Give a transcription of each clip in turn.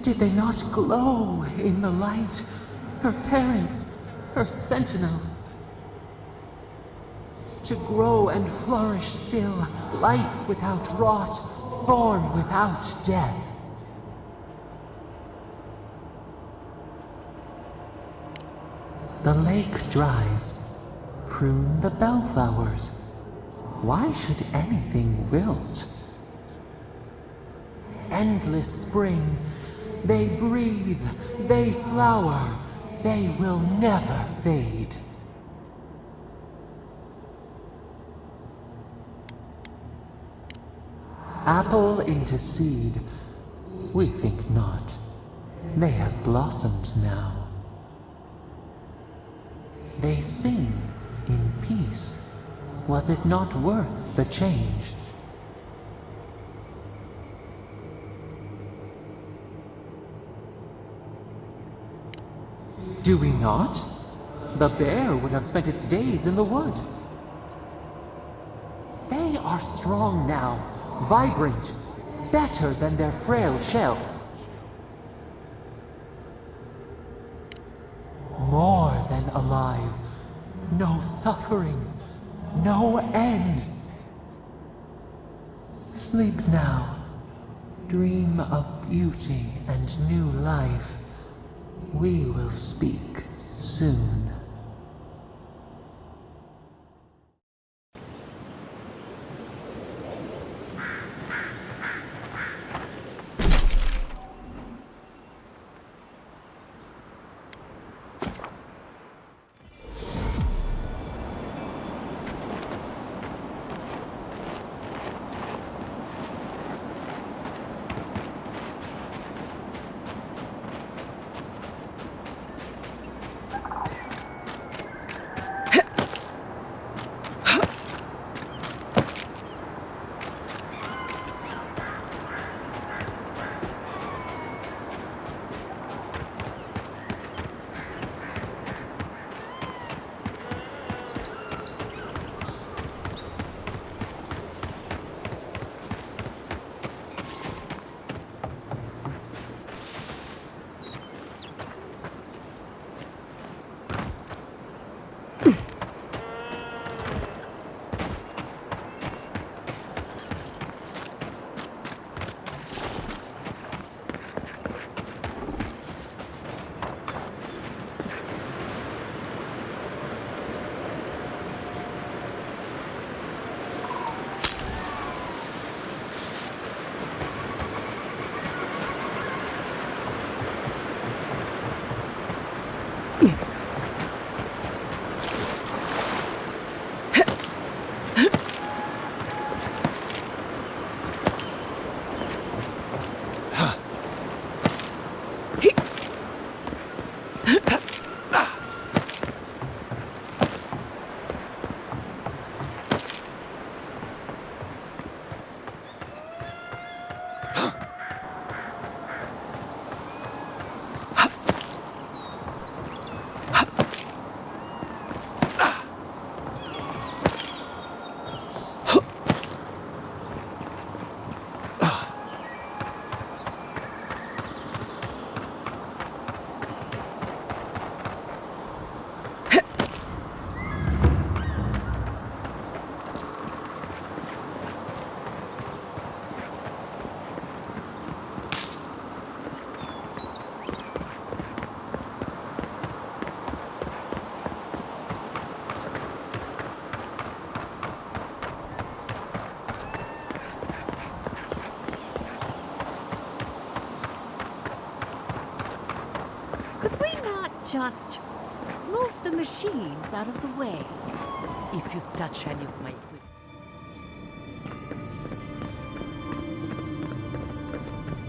Did they not glow in the light? Her parents, her sentinels. To grow and flourish still, life without rot, form without death. The lake dries. Prune the bellflowers. Why should anything wilt? Endless spring. They breathe, they flower, they will never fade. Apple into seed. We think not. They have blossomed now. They sing in peace. Was it not worth the change? Do we not? The bear would have spent its days in the wood. They are strong now, vibrant, better than their frail shells. More than alive. No suffering, no end. Sleep now. Dream of beauty and new life. We will speak soon. Just move the machines out of the way. If you touch any of my equipment.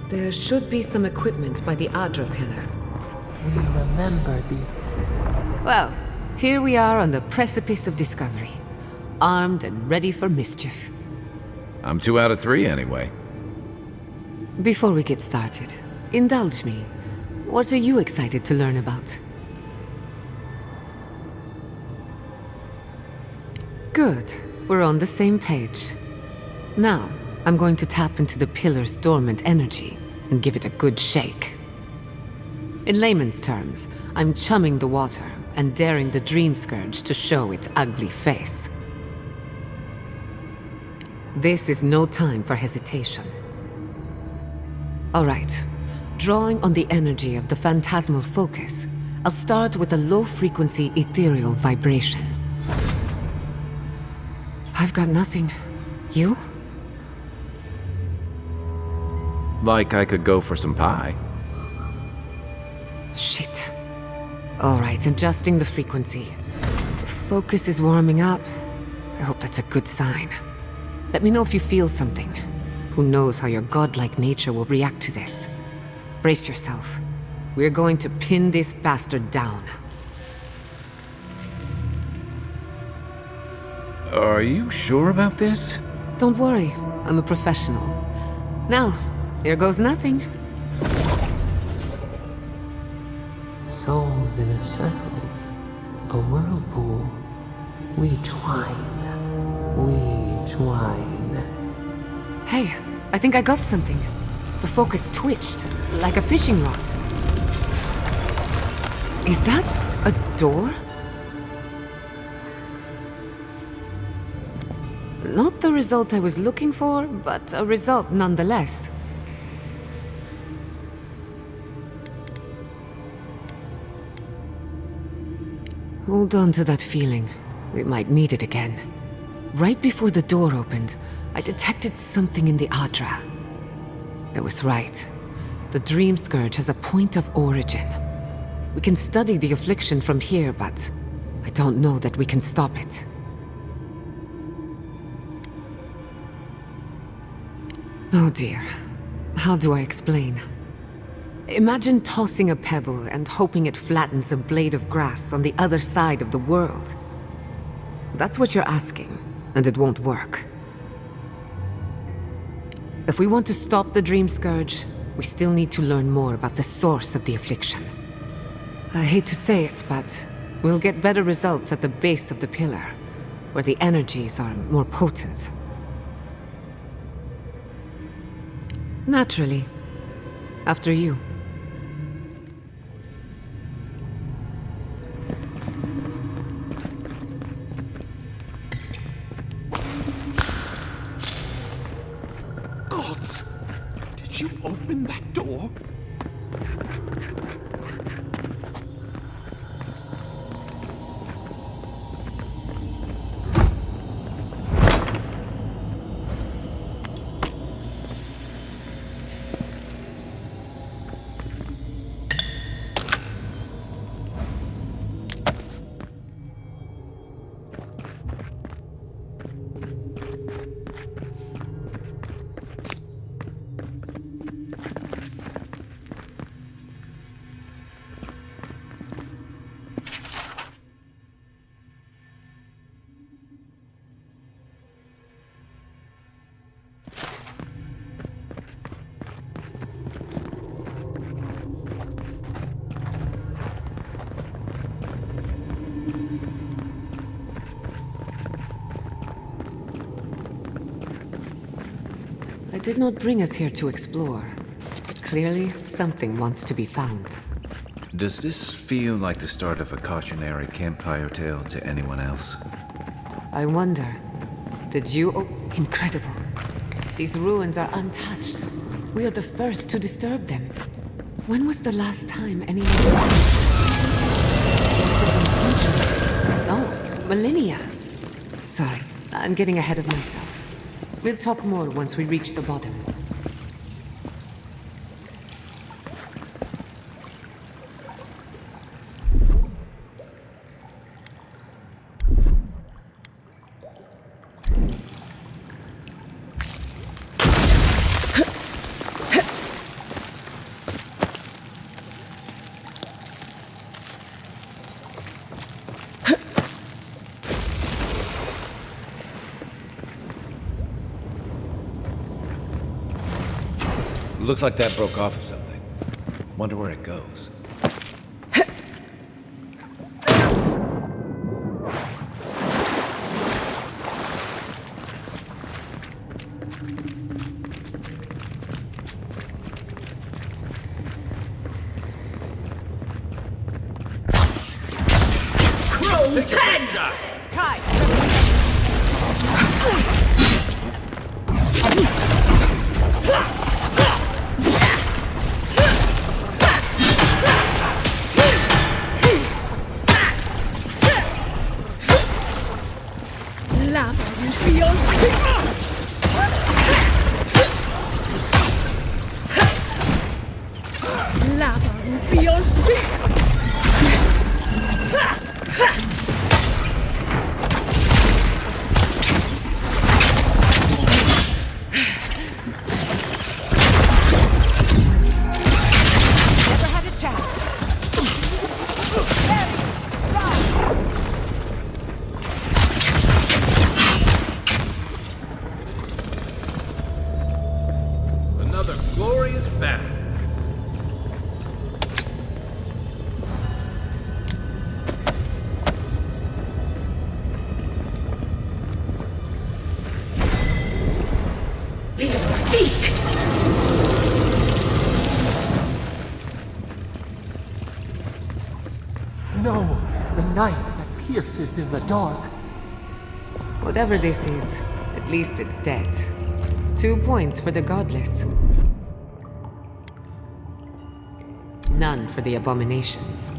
There should be some equipment by the Adra pillar. We remember these. Well, here we are on the precipice of discovery. Armed and ready for mischief. I'm 2 out of 3 anyway. Before we get started, indulge me. What are you excited to learn about? Good. We're on the same page. Now, I'm going to tap into the pillar's dormant energy and give it a good shake. In layman's terms, I'm chumming the water and daring the Dream Scourge to show its ugly face. This is no time for hesitation. All right. Drawing on the energy of the phantasmal focus, I'll start with a low-frequency ethereal vibration. I've got nothing. You? Like I could go for some pie. Shit. All right, adjusting the frequency. The focus is warming up. I hope that's a good sign. Let me know if you feel something. Who knows how your godlike nature will react to this. Brace yourself. We're going to pin this bastard down. Are you sure about this? Don't worry, I'm a professional. Now, here goes nothing. Souls in a circle, a whirlpool. We twine, we twine. Hey, I think I got something. The focus twitched, like a fishing rod. Is that a door? Not the result I was looking for, but a result nonetheless. Hold on to that feeling. We might need it again. Right before the door opened, I detected something in the Adra. I was right. The Dream Scourge has a point of origin. We can study the affliction from here, but I don't know that we can stop it. Oh dear. How do I explain? Imagine tossing a pebble and hoping it flattens a blade of grass on the other side of the world. That's what you're asking, and it won't work. If we want to stop the Dream Scourge, we still need to learn more about the source of the affliction. I hate to say it, but we'll get better results at the base of the pillar, where the energies are more potent. Naturally. After you. Gods! Did you open that door? I did not bring us here to explore. Clearly, something wants to be found. Does this feel like the start of a cautionary campfire tale to anyone else? I wonder, did you... Oh, incredible. These ruins are untouched. We are the first to disturb them. When was the last time anyone... Centuries. Oh, millennia. Sorry, I'm getting ahead of myself. We'll talk more once we reach the bottom. Looks like that broke off of something. Wonder where it goes. Take the first shot. Kai! Lava will be your secret! Lava will be your secret! Never had a chance. Another glorious battle. No, the knife that pierces in the dark. Whatever this is, at least it's dead. 2 points for the godless. None for the abominations.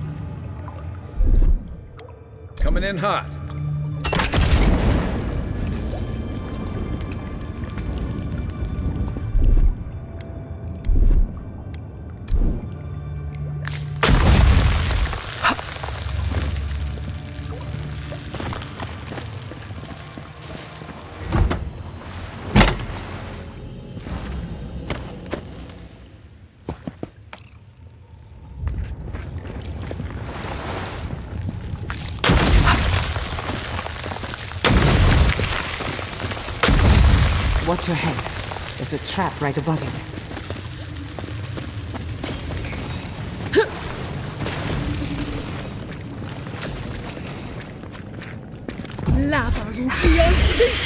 Coming in hot. Watch your head. There's a trap right above it. Lava will be your secret!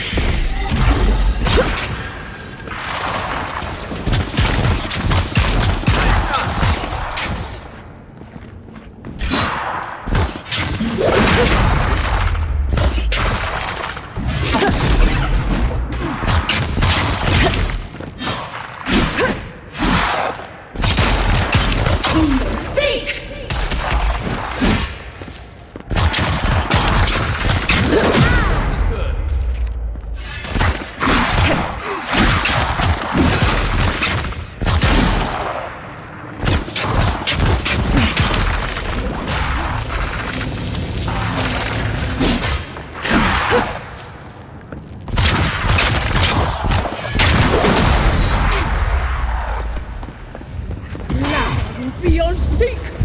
Be your secret!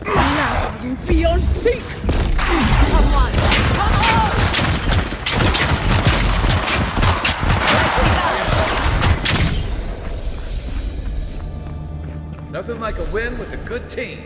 Lava will be your secret! Come on! Come on! Nothing like a win with a good team.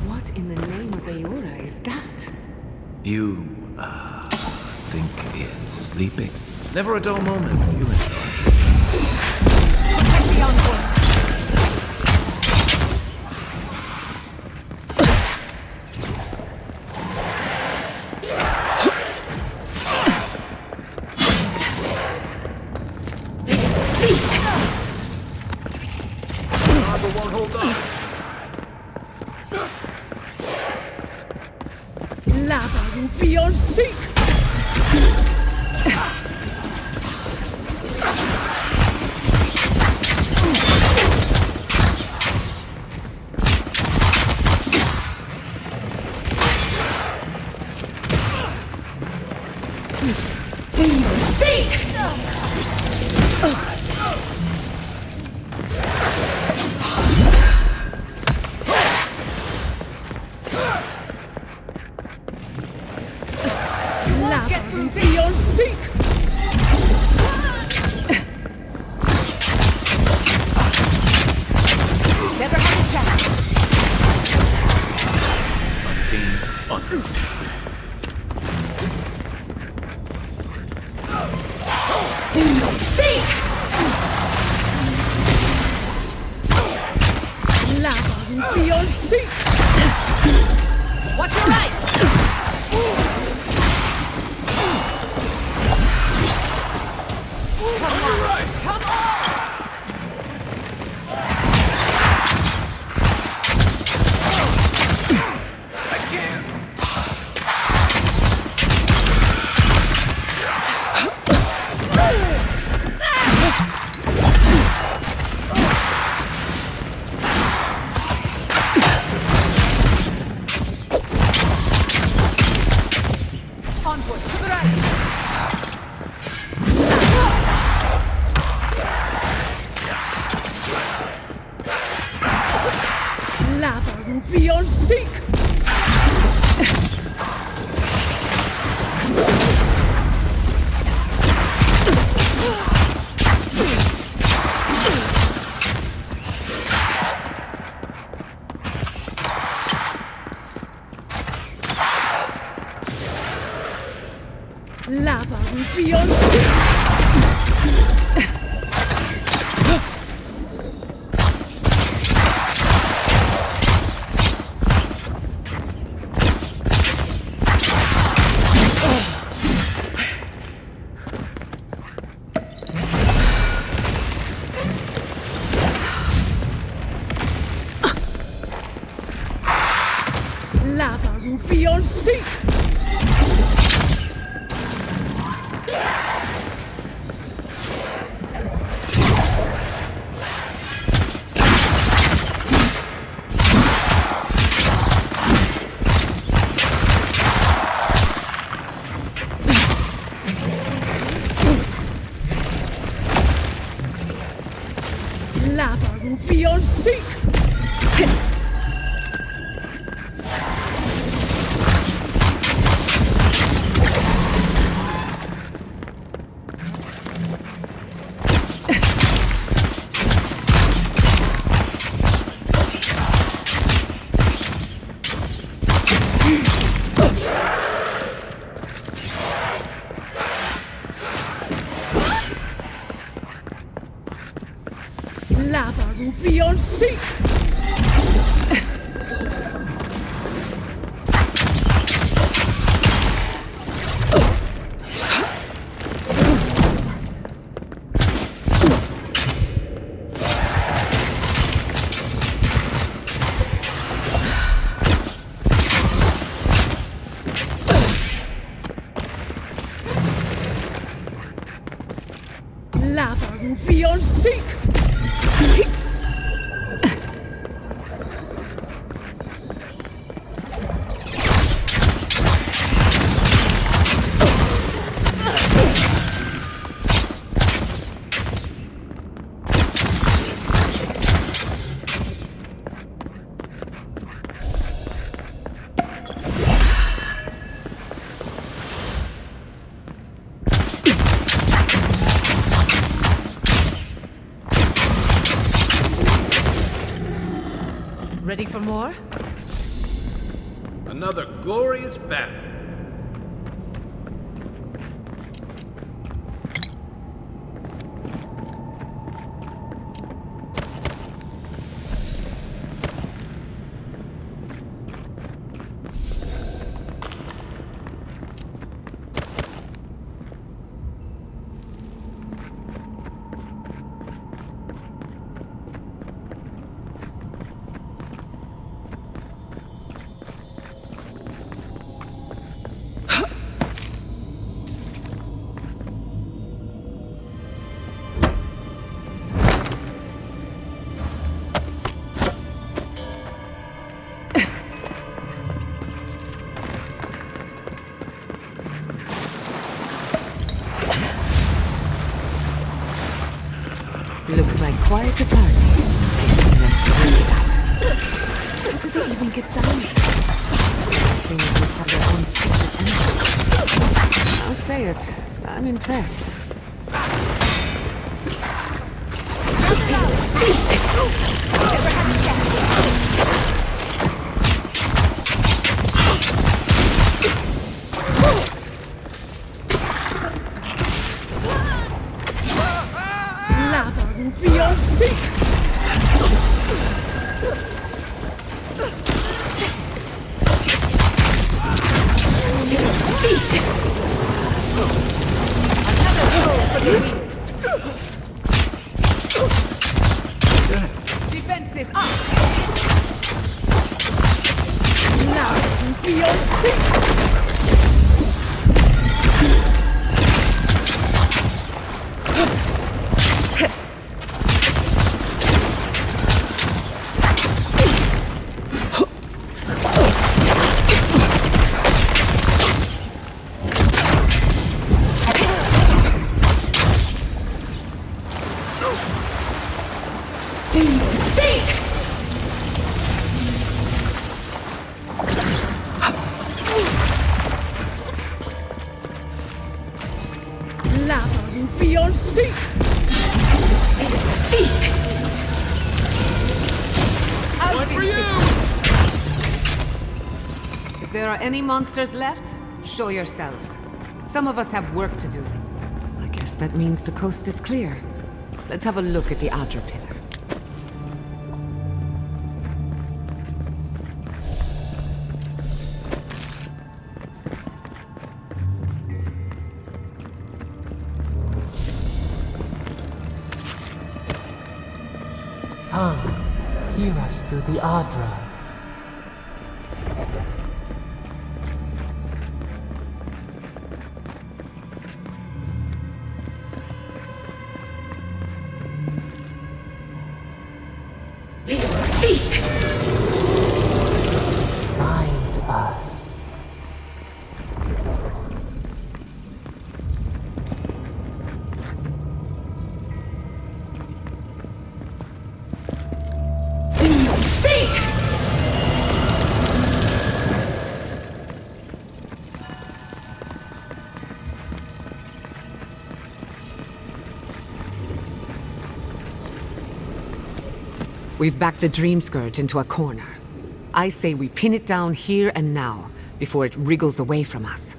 What in the name of Aora is that? You, think it's sleeping? Never a dull moment with you inside. Protect the envoy. Harbor won't hold up. Lava Rufion sink! Lava Rufion sink! Never had a chance. Unseen, unknown. Sink! Lava Rufion sink! Watch your right. Come on. Onward to the right. Lava Rufion sink! Lava Rufion sink! Lava Rufion sink! Lava Rufion sink! Lava Rufion sink! Lava Rufion sink! Ready for more? Another glorious battle. Looks like quite a party. Let's go with that. How did they even get down here? Things must have their own secret energy. I'll say it. I'm impressed. Lava will be your secret. Defenses up! Lava will be your secret. Lava will be your secret. One for you! If there are any monsters left, show yourselves. Some of us have work to do. I guess that means the coast is clear. Let's have a look at the Adra pillar. Come, hear us through the Adra. Find us. We've backed the Dream Scourge into a corner. I say we pin it down here and now, before it wriggles away from us.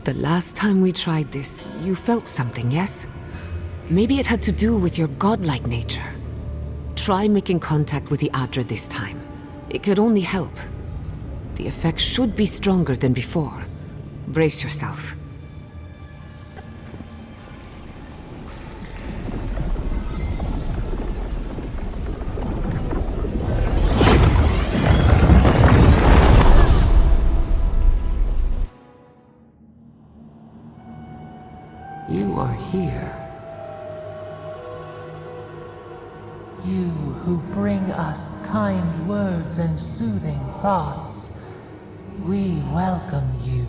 The last time we tried this, you felt something, yes? Maybe it had to do with your godlike nature. Try making contact with the Adra this time. It could only help. The effect should be stronger than before. Brace yourself. You are here. You who bring us kind words and soothing thoughts, we welcome you.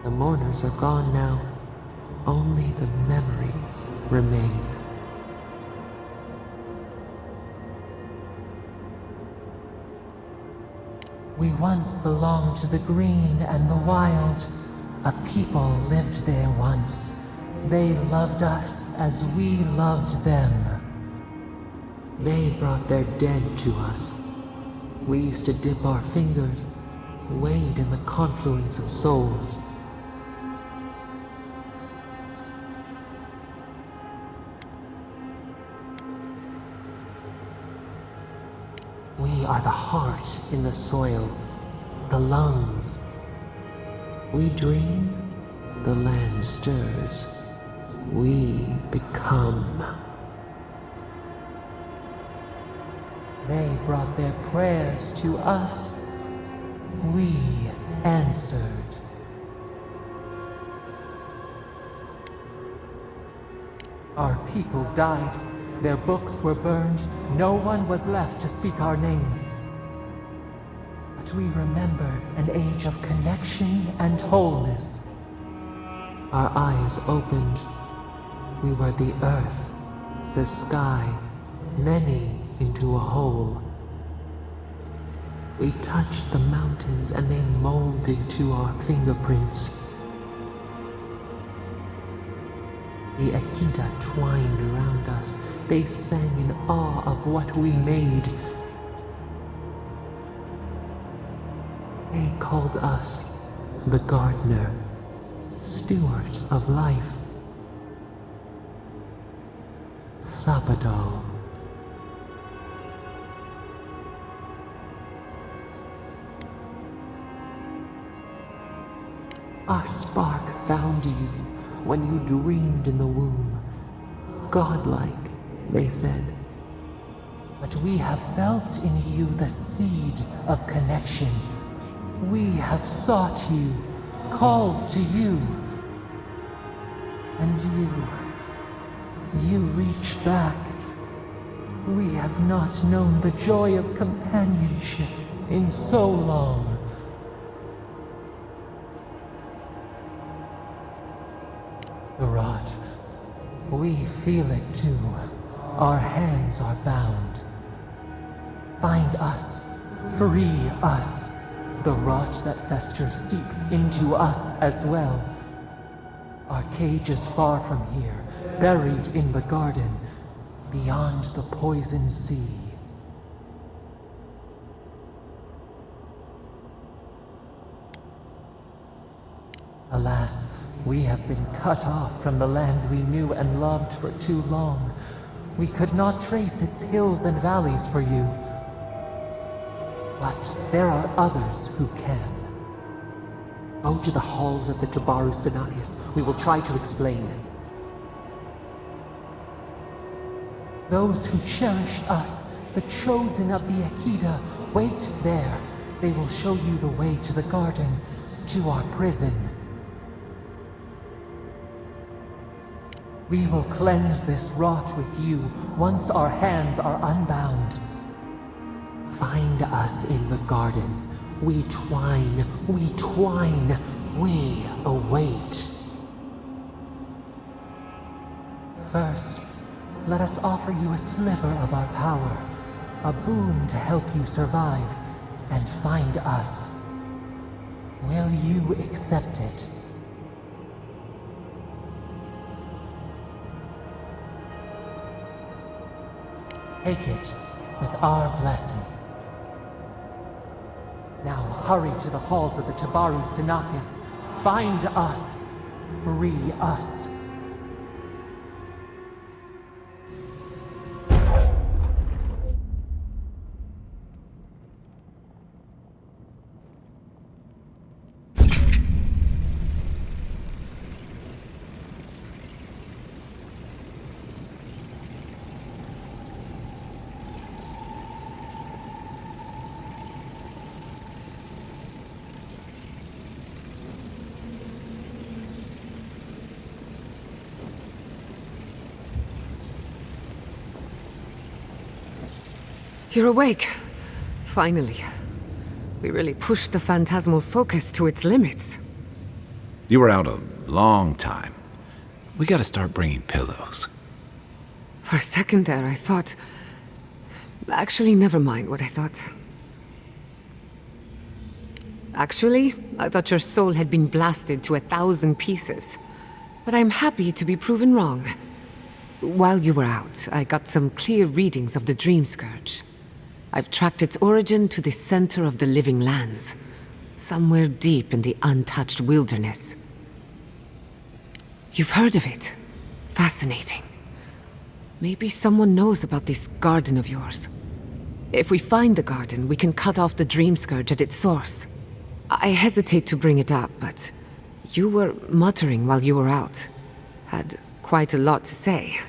The mourners are gone now. Only the memories remain. We once belonged to the green and the wild. A people lived there once. They loved us as we loved them. They brought their dead to us. We used to dip our fingers, wade in the confluence of souls. We are the heart in the soil, the lungs. We dream, the land stirs. We become. They brought their prayers to us. We answered. Our people died. Their books were burned. No one was left to speak our name. But we remember an age of connection and wholeness. Our eyes opened. We were the earth, the sky, many into a whole. We touched the mountains and they molded to our fingerprints. The Akita twined around us. They sang in awe of what we made. They called us the gardener, steward of life. Sabado. Our spark found you when you dreamed in the womb. Godlike, they said. But we have felt in you the seed of connection. We have sought you, called to you. And you reach back. We have not known the joy of companionship in so long. The rot. We feel it too. Our hands are bound. Find us. Free us. The rot that festers seeps into us as well. Our cage is far from here, buried in the garden, beyond the poison sea. Alas, we have been cut off from the land we knew and loved for too long. We could not trace its hills and valleys for you. But there are others who can. Go to the halls of the Tabaru Sinakis. We will try to explain. Those who cherish us, the chosen of the Akita, wait there. They will show you the way to the garden, to our prison. We will cleanse this rot with you once our hands are unbound. Find us in the garden. We twine, we await. First, let us offer you a sliver of our power, a boon to help you survive and find us. Will you accept it? Take it with our blessing. Now hurry to the halls of the Tabaru Sinakis. Bind us. Free us. You're awake. Finally. We really pushed the phantasmal focus to its limits. You were out a long time. We gotta start bringing pillows. For a second there, I thought... Actually, never mind what I thought. Actually, I thought your soul had been blasted to 1,000 pieces. But I'm happy to be proven wrong. While you were out, I got some clear readings of the Dream Scourge. I've tracked its origin to the center of the living lands, somewhere deep in the untouched wilderness. You've heard of it. Fascinating. Maybe someone knows about this garden of yours. If we find the garden, we can cut off the Dream Scourge at its source. I hesitate to bring it up, but you were muttering while you were out. Had quite a lot to say.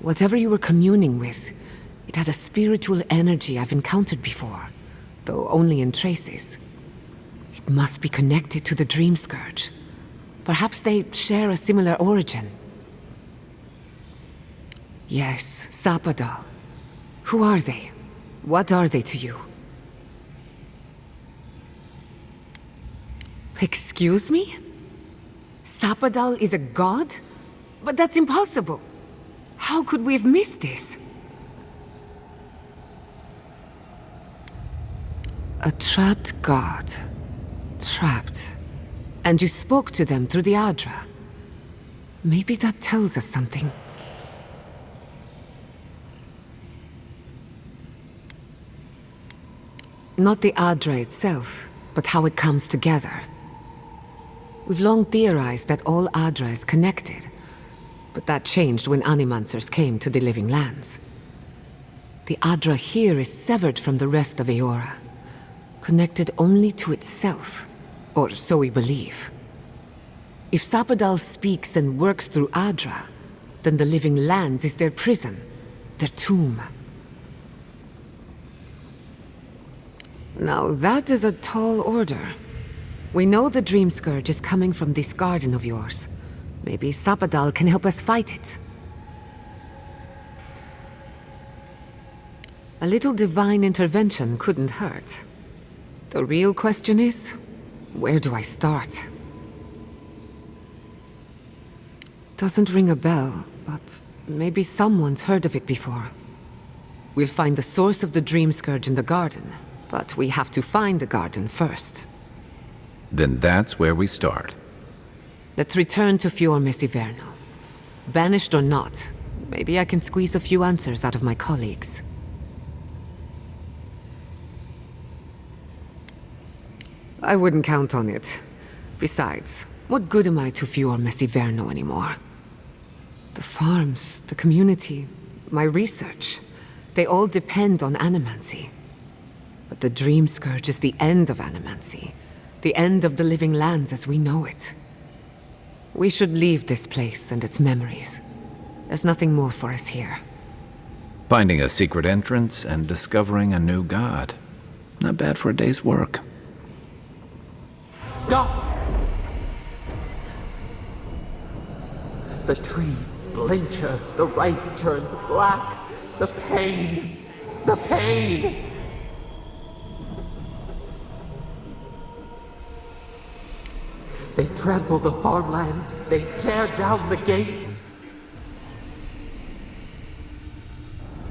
Whatever you were communing with, it had a spiritual energy I've encountered before, though only in traces. It must be connected to the Dream Scourge. Perhaps they share a similar origin. Yes, Sapadal. Who are they? What are they to you? Excuse me? Sapadal is a god? But that's impossible. How could we have missed this? A trapped god. Trapped. And you spoke to them through the Adra. Maybe that tells us something. Not the Adra itself, but how it comes together. We've long theorized that all Adra is connected, but that changed when Animancers came to the Living Lands. The Adra here is severed from the rest of Eora, connected only to itself, or so we believe. If Sapadal speaks and works through Adra, then the Living Lands is their prison, their tomb. Now that is a tall order. We know the Dream Scourge is coming from this garden of yours. Maybe Sapadal can help us fight it. A little divine intervention couldn't hurt. The real question is, where do I start? Doesn't ring a bell, but maybe someone's heard of it before. We'll find the source of the Dream Scourge in the garden, but we have to find the garden first. Then that's where we start. Let's return to Fior Iverno. Banished or not, maybe I can squeeze a few answers out of my colleagues. I wouldn't count on it. Besides, what good am I to Fior Iverno anymore? The farms, the community, my research, they all depend on Animancy. But the Dream Scourge is the end of Animancy. The end of the Living Lands as we know it. We should leave this place and its memories. There's nothing more for us here. Finding a secret entrance and discovering a new god. Not bad for a day's work. Stop! The trees splinter, the rice turns black. The pain! The pain! They trample the farmlands, they tear down the gates.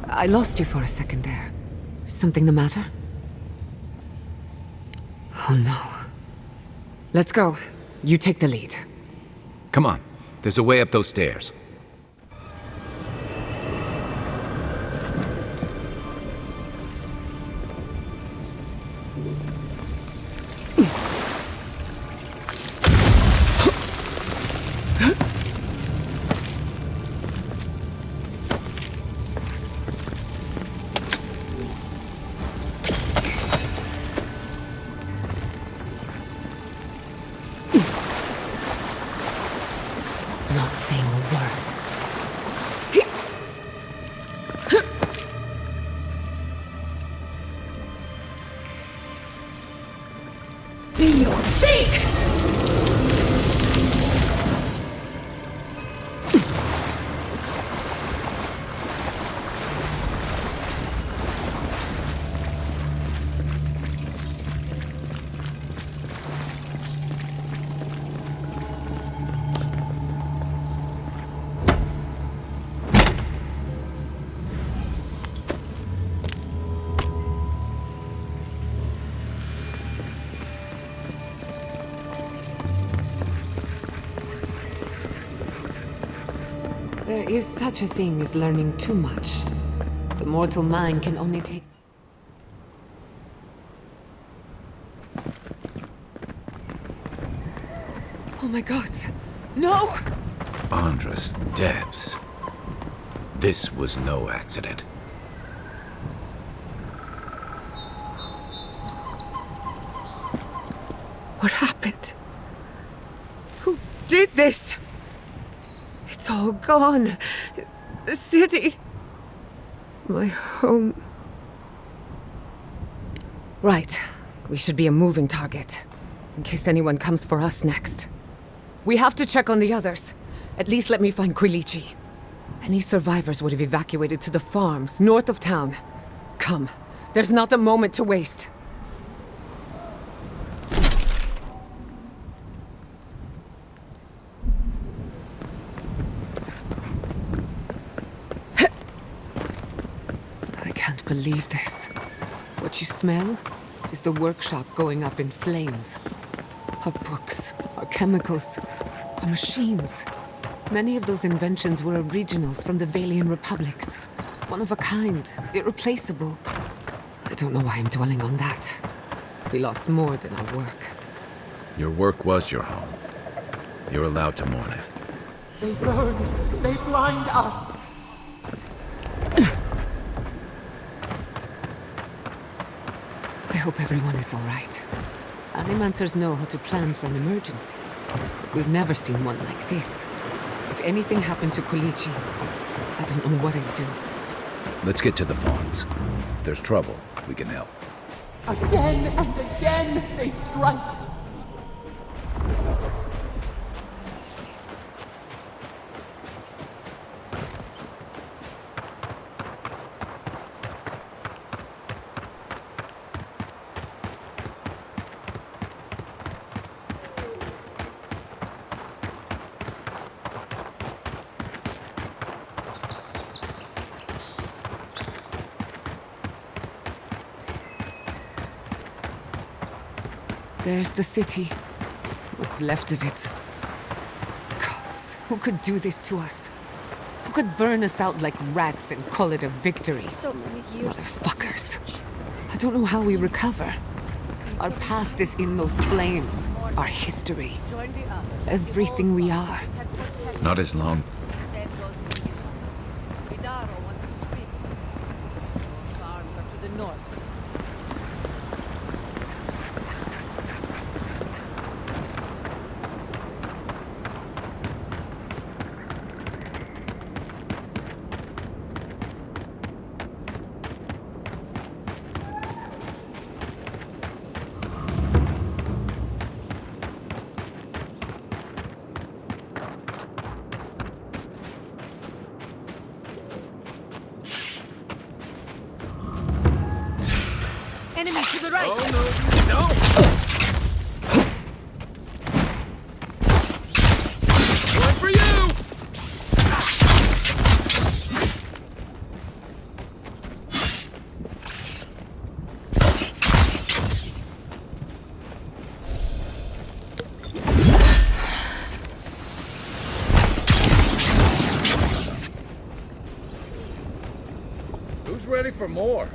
I lost you for a second there. Something the matter? Oh no. Let's go. You take the lead. Come on. There's a way up those stairs. Not saying a word. There is such a thing as learning too much. The mortal mind can only take... Oh my god! No! Adra's devs. This was no accident. What happened? Who did this? It's all gone. The city. My home. Right. We should be a moving target. In case anyone comes for us next. We have to check on the others. At least let me find Quilici. Any survivors would have evacuated to the farms north of town. Come. There's not a moment to waste. I can't believe this. What you smell is the workshop going up in flames. Our books, our chemicals, our machines. Many of those inventions were originals from the Valian republics. One of a kind, irreplaceable. I don't know why I'm dwelling on that. We lost more than our work. Your work was your home. You're allowed to mourn it. They burn. They blind us. I hope everyone is all right. Animancers know how to plan for an emergency. But we've never seen one like this. If anything happened to Quilici, I don't know what I'd do. Let's get to the farms. If there's trouble, we can help. Again and again they strike. There's the city. What's left of it. Gods, who could do this to us? Who could burn us out like rats and call it a victory? So many years. Motherfuckers. I don't know how we recover. Our past is in those flames. Our history. Join the others. Everything we are. Not as long. Then goes Vidaro wants to speak. Farms are to the north. Enemy to the right! Oh, no! No! One for you! Who's ready for more?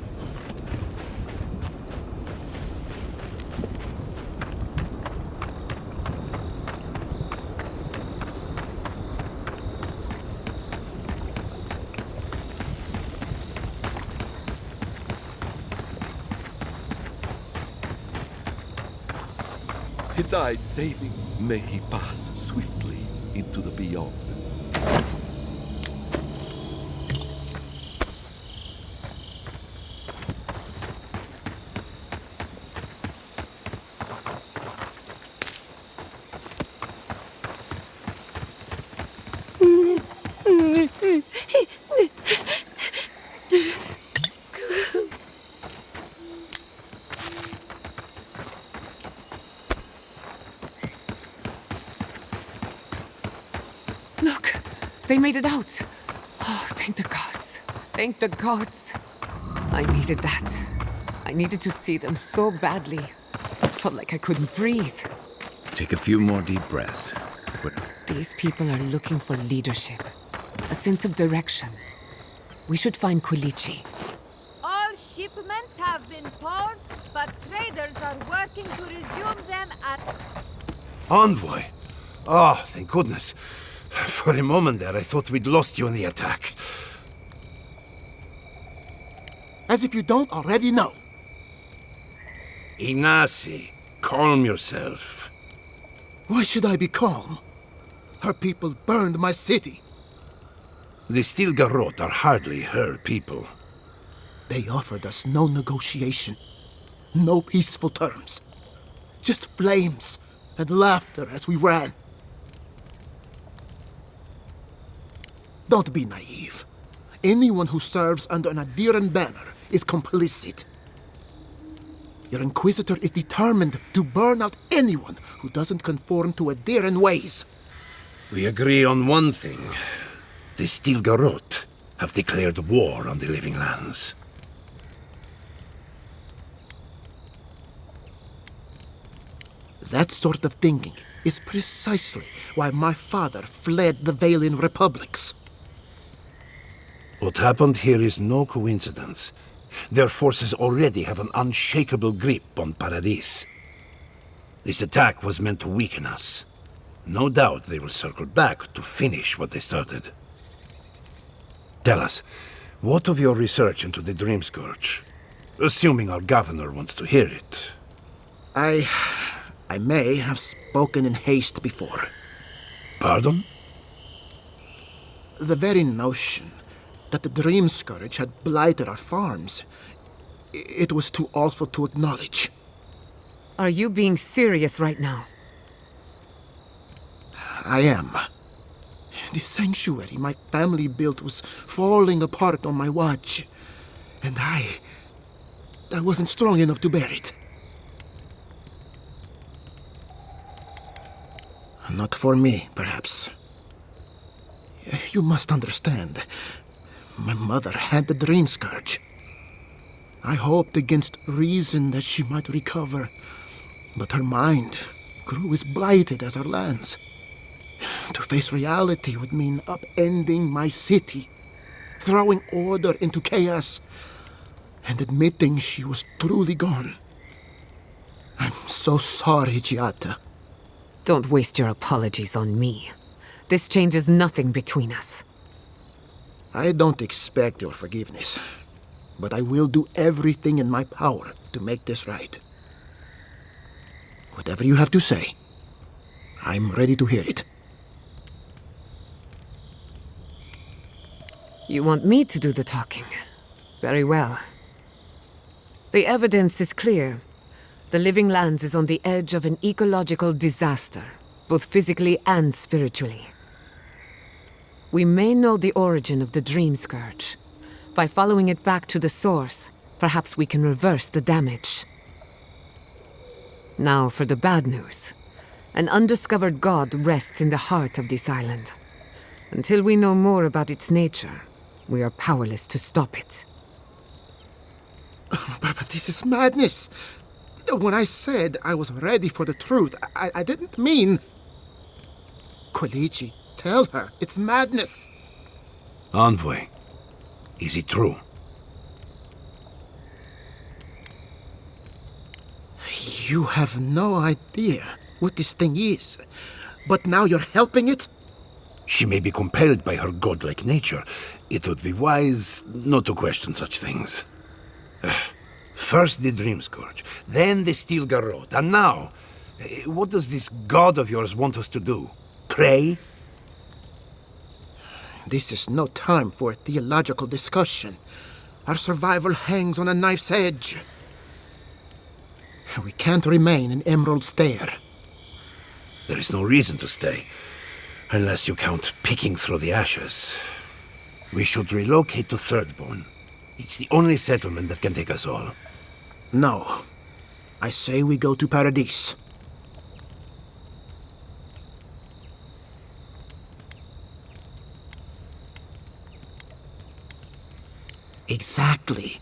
He died saving. May he pass swiftly into the beyond. Look, they made it out. Oh, thank the gods. Thank the gods. I needed that. I needed to see them so badly. It felt like I couldn't breathe. Take a few more deep breaths. But These people are looking for leadership. a sense of direction. We should find Quilici. All shipments have been paused, but traders are working to resume them at... Envoy? Oh, thank goodness. For a moment there, I thought we'd lost you in the attack. As if you don't already know. Ignacy, calm yourself. Why should I be calm? Her people burned my city. The Stilgarrot are hardly her people. They offered us no negotiation, no peaceful terms. Just flames and laughter as we ran. Don't be naive. Anyone who serves under an Adiran banner is complicit. Your Inquisitor is determined to burn out anyone who doesn't conform to Adiran ways. We agree on one thing. The Stilgarrot have declared war on the Living Lands. That sort of thinking is precisely why my father fled the Valian republics. What happened here is no coincidence. Their forces already have an unshakable grip on Paradis. This attack was meant to weaken us. No doubt they will circle back to finish what they started. Tell us, what of your research into the Dream Scourge? Assuming our governor wants to hear it. I may have spoken in haste before. Pardon? The very notion that the Dream Scourge had blighted our farms, it was too awful to acknowledge. Are you being serious right now? I am. The sanctuary my family built was falling apart on my watch, and I wasn't strong enough to bear it. Not for me, perhaps. You must understand. My mother had the Dream Scourge. I hoped against reason that she might recover, but her mind grew as blighted as her lands. To face reality would mean upending my city, throwing order into chaos, and admitting she was truly gone. I'm so sorry, Giatta. Don't waste your apologies on me. This changes nothing between us. I don't expect your forgiveness, but I will do everything in my power to make this right. Whatever you have to say, I'm ready to hear it. You want me to do the talking? Very well. The evidence is clear. The Living Lands is on the edge of an ecological disaster, both physically and spiritually. We may know the origin of the Dream Scourge. By following it back to the source, perhaps we can reverse the damage. Now for the bad news. An undiscovered god rests in the heart of this island. Until we know more about its nature, we are powerless to stop it. But this is madness. When I said I was ready for the truth, I didn't mean... Quilici, tell her it's madness. Envoy, is it true? You have no idea what this thing is, but now you're helping it? She may be compelled by her godlike nature. It would be wise not to question such things. First the Dream Scourge, then the Stilgarrot, and now, what does this god of yours want us to do? Pray? This is no time for a theological discussion. Our survival hangs on a knife's edge. We can't remain in Emerald Stair. There is no reason to stay, unless you count picking through the ashes. We should relocate to Thirdborn. It's the only settlement that can take us all. No. I say we go to Paradis. Exactly.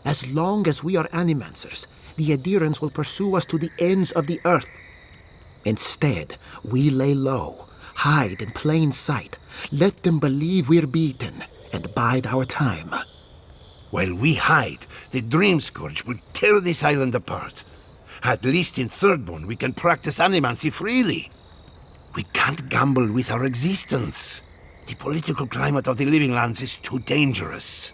As long as we are Animancers, the Adirans will pursue us to the ends of the earth. Instead, we lay low, hide in plain sight. Let them believe we're beaten, and bide our time. While we hide, the Dream Scourge will tear this island apart. At least in Thirdborn, we can practice Animancy freely. We can't gamble with our existence. The political climate of the Living Lands is too dangerous.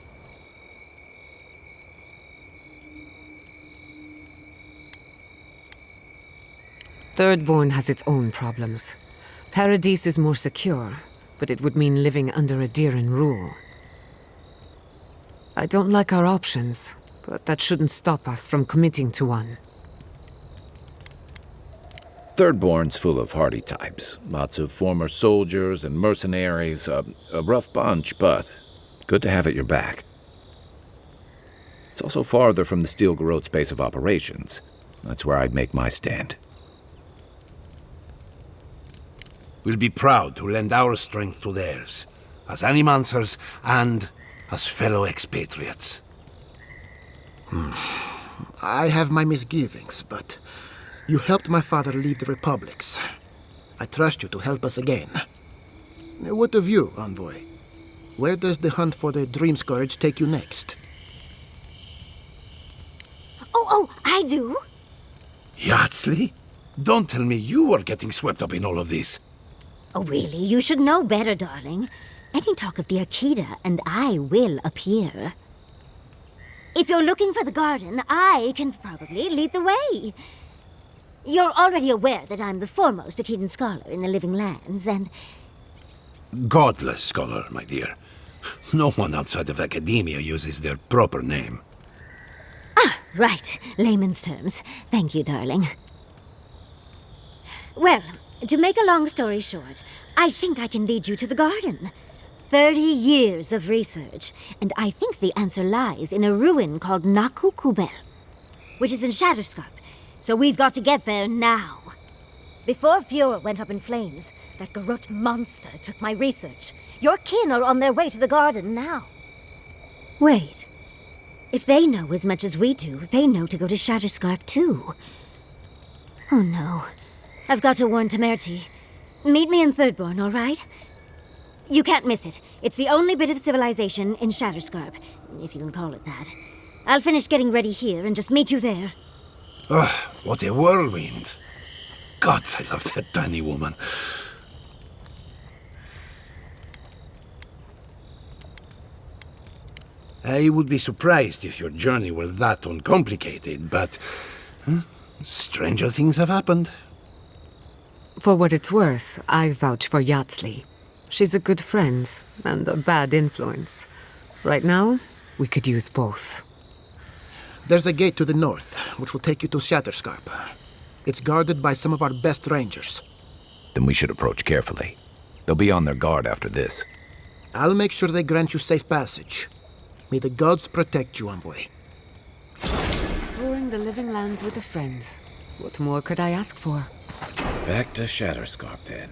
Thirdborn has its own problems. Paradise is more secure, but it would mean living under a Diran rule. I don't like our options, but that shouldn't stop us from committing to one. Thirdborn's full of hardy types. Lots of former soldiers and mercenaries. A rough bunch, but good to have at your back. It's also farther from the Steel Garrote's base of operations. That's where I'd make my stand. We'll be proud to lend our strength to theirs, as Animancers and as fellow expatriates. I have my misgivings, but you helped my father leave the Republics. I trust you to help us again. What of you, Envoy? Where does the hunt for the Dream Scourge take you next? Oh, I do. Yardsley? Don't tell me you are getting swept up in all of this. Oh, really? You should know better, darling. Any talk of the Akita, and I will appear. If you're looking for the garden, I can probably lead the way. You're already aware that I'm the foremost Akitan scholar in the Living Lands, and... Godless scholar, my dear. No one outside of academia uses their proper name. Ah, right. Layman's terms. Thank you, darling. Well, to make a long story short, I think I can lead you to the garden. 30 years of research, and I think the answer lies in a ruin called Naku, which is in Shatterscarp. So we've got to get there now. Before Fior went up in flames, that Garrote monster took my research. Your kin are on their way to the garden now. Wait. If they know as much as we do, they know to go to Shatterscarp too. Oh no. I've got to warn Temerity. Meet me in Thirdborn, all right? You can't miss it. It's the only bit of civilization in Shatterscarp, if you can call it that. I'll finish getting ready here and just meet you there. Ugh, what a whirlwind. God, I love that tiny woman. I would be surprised if your journey were that uncomplicated, but stranger things have happened. For what it's worth, I vouch for Yardsley. She's a good friend and a bad influence. Right now, we could use both. There's a gate to the north, which will take you to Shatterscarp. It's guarded by some of our best rangers. Then we should approach carefully. They'll be on their guard after this. I'll make sure they grant you safe passage. May the gods protect you, Envoy. Exploring the Living Lands with a friend. What more could I ask for? Back to Shatterscarp, then.